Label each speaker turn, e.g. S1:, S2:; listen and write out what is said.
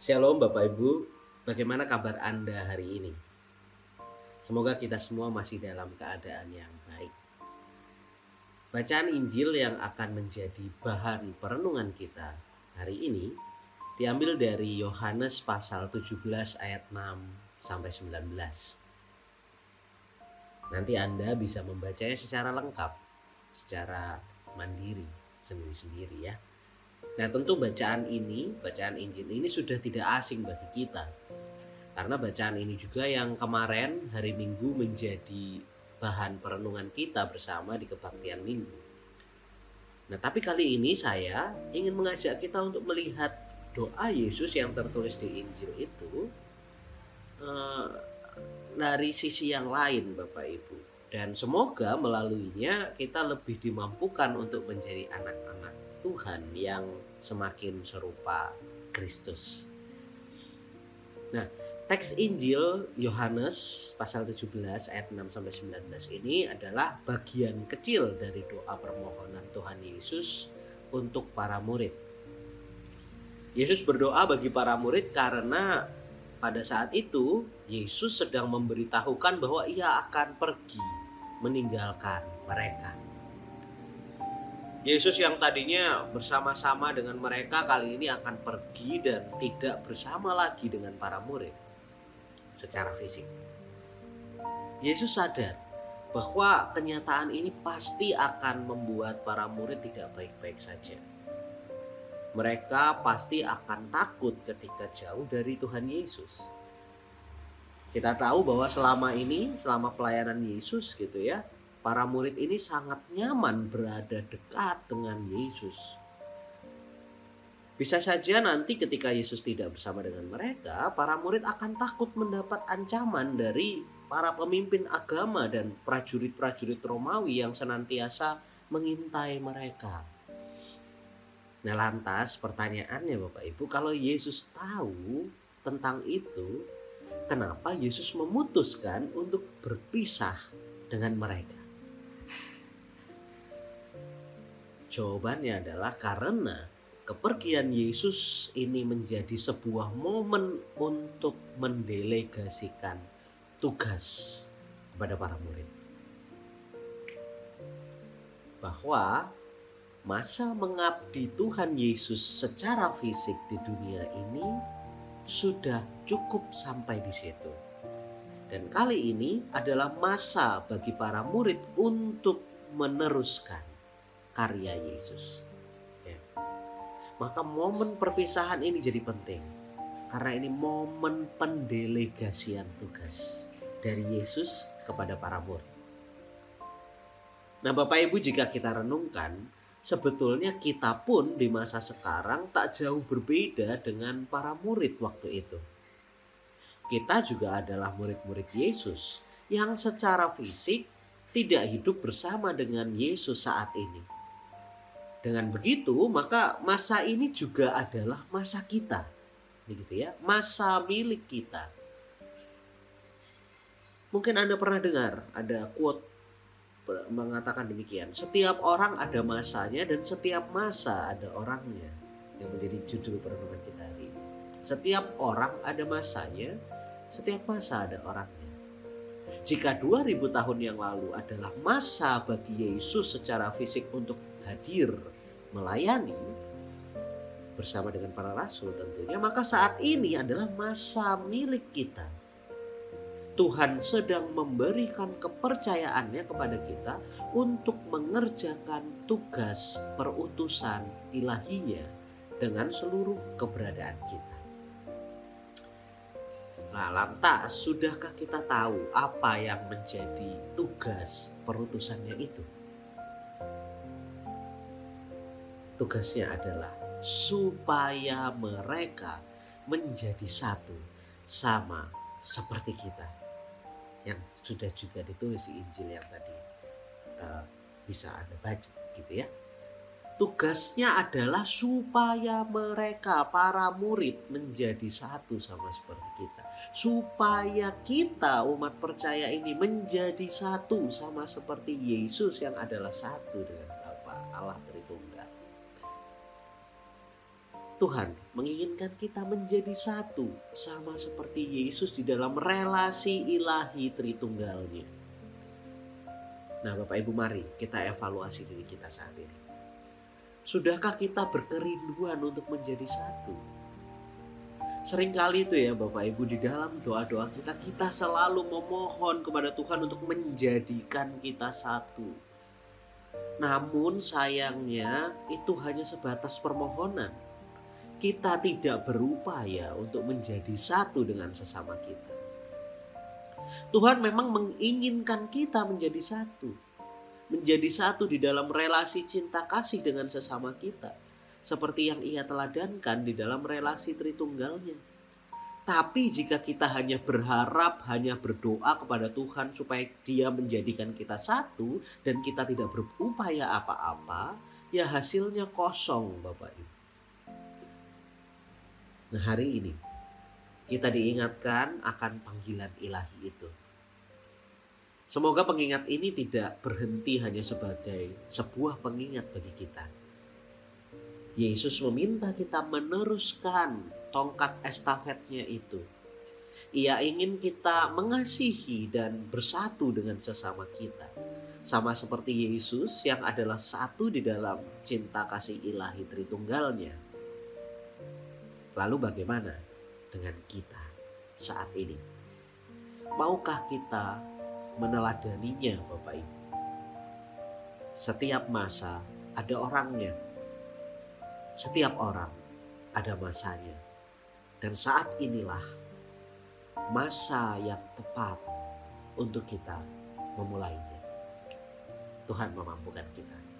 S1: Shalom Bapak Ibu, bagaimana kabar Anda hari ini? Semoga kita semua masih dalam keadaan yang baik. Bacaan Injil yang akan menjadi bahan perenungan kita hari ini diambil dari Yohanes pasal 17 ayat 6 sampai 19. Nanti Anda bisa membacanya secara lengkap, secara mandiri, sendiri-sendiri ya. Nah, tentu bacaan Injil ini sudah tidak asing bagi kita. Karena bacaan ini juga yang kemarin hari Minggu menjadi bahan perenungan kita bersama di kebaktian Minggu. Nah, tapi kali ini saya ingin mengajak kita untuk melihat doa Yesus yang tertulis di Injil itu dari sisi yang lain, Bapak Ibu. Dan semoga melaluinya kita lebih dimampukan untuk menjadi anak-anak Tuhan yang semakin serupa Kristus. Nah, teks Injil Yohanes pasal 17 ayat 6 sampai 19 ini adalah bagian kecil dari doa permohonan Tuhan Yesus untuk para murid. Yesus berdoa bagi para murid karena pada saat itu Yesus sedang memberitahukan bahwa ia akan pergi meninggalkan mereka. Yesus yang tadinya bersama-sama dengan mereka kali ini akan pergi dan tidak bersama lagi dengan para murid secara fisik. Yesus sadar bahwa kenyataan ini pasti akan membuat para murid tidak baik-baik saja. Mereka pasti akan takut ketika jauh dari Tuhan Yesus. Kita tahu bahwa selama pelayanan Yesus gitu ya, para murid ini sangat nyaman berada dekat dengan Yesus. Bisa saja nanti ketika Yesus tidak bersama dengan mereka, para murid akan takut mendapat ancaman dari para pemimpin agama dan prajurit-prajurit Romawi yang senantiasa mengintai mereka. Nah, lantas pertanyaannya Bapak Ibu, kalau Yesus tahu tentang itu, kenapa Yesus memutuskan untuk berpisah dengan mereka? Jawabannya adalah karena kepergian Yesus ini menjadi sebuah momen untuk mendelegasikan tugas kepada para murid. Bahwa masa mengabdi Tuhan Yesus secara fisik di dunia ini sudah cukup sampai di situ. Dan kali ini adalah masa bagi para murid untuk meneruskan karya Yesus. Ya. Maka momen perpisahan ini jadi penting. Karena ini momen pendelegasian tugas dari Yesus kepada para murid. Nah, Bapak Ibu, jika kita renungkan, sebetulnya kita pun di masa sekarang tak jauh berbeda dengan para murid waktu itu. Kita juga adalah murid-murid Yesus yang secara fisik tidak hidup bersama dengan Yesus saat ini. Dengan begitu, maka masa ini juga adalah masa kita. Begitu ya, masa milik kita. Mungkin Anda pernah dengar ada quote mengatakan demikian. Setiap orang ada masanya dan setiap masa ada orangnya. Yang menjadi judul perenungan kita hari ini. Setiap orang ada masanya, setiap masa ada orangnya. Jika 2000 tahun yang lalu adalah masa bagi Yesus secara fisik untuk hadir melayani bersama dengan para rasul tentunya, maka saat ini adalah masa milik kita. Tuhan sedang memberikan kepercayaannya kepada kita untuk mengerjakan tugas perutusan ilahinya dengan seluruh keberadaan kita. Nah, lantas sudahkah kita tahu apa yang menjadi tugas perutusannya itu? Tugasnya adalah supaya mereka menjadi satu sama seperti kita. Yang sudah juga ditulis di Injil yang tadi bisa Anda baca gitu ya. Tugasnya adalah supaya mereka, para murid, menjadi satu sama seperti kita. Supaya kita umat percaya ini menjadi satu sama seperti Yesus yang adalah satu dengan Bapa, Allah Tritunggal. Tuhan menginginkan kita menjadi satu, sama seperti Yesus di dalam relasi ilahi Tritunggalnya. Nah Bapak Ibu, mari kita evaluasi diri kita saat ini. Sudahkah kita berkerinduan untuk menjadi satu? Seringkali itu ya Bapak Ibu, di dalam doa-doa kita selalu memohon kepada Tuhan untuk menjadikan kita satu. Namun sayangnya itu hanya sebatas permohonan. Kita tidak berupaya untuk menjadi satu dengan sesama kita. Tuhan memang menginginkan kita menjadi satu. Menjadi satu di dalam relasi cinta kasih dengan sesama kita. Seperti yang Ia teladankan di dalam relasi Tritunggalnya. Tapi jika kita hanya berharap, hanya berdoa kepada Tuhan supaya Dia menjadikan kita satu dan kita tidak berupaya apa-apa, ya hasilnya kosong Bapak Ibu. Nah hari ini kita diingatkan akan panggilan ilahi itu. Semoga pengingat ini tidak berhenti hanya sebagai sebuah pengingat bagi kita. Yesus meminta kita meneruskan tongkat estafetnya itu. Ia ingin kita mengasihi dan bersatu dengan sesama kita. Sama seperti Yesus yang adalah satu di dalam cinta kasih ilahi Tritunggalnya. Lalu bagaimana dengan kita saat ini? Maukah kita meneladaninya Bapak Ibu? Setiap masa ada orangnya. Setiap orang ada masanya. Dan saat inilah masa yang tepat untuk kita memulainya. Tuhan memampukan kita.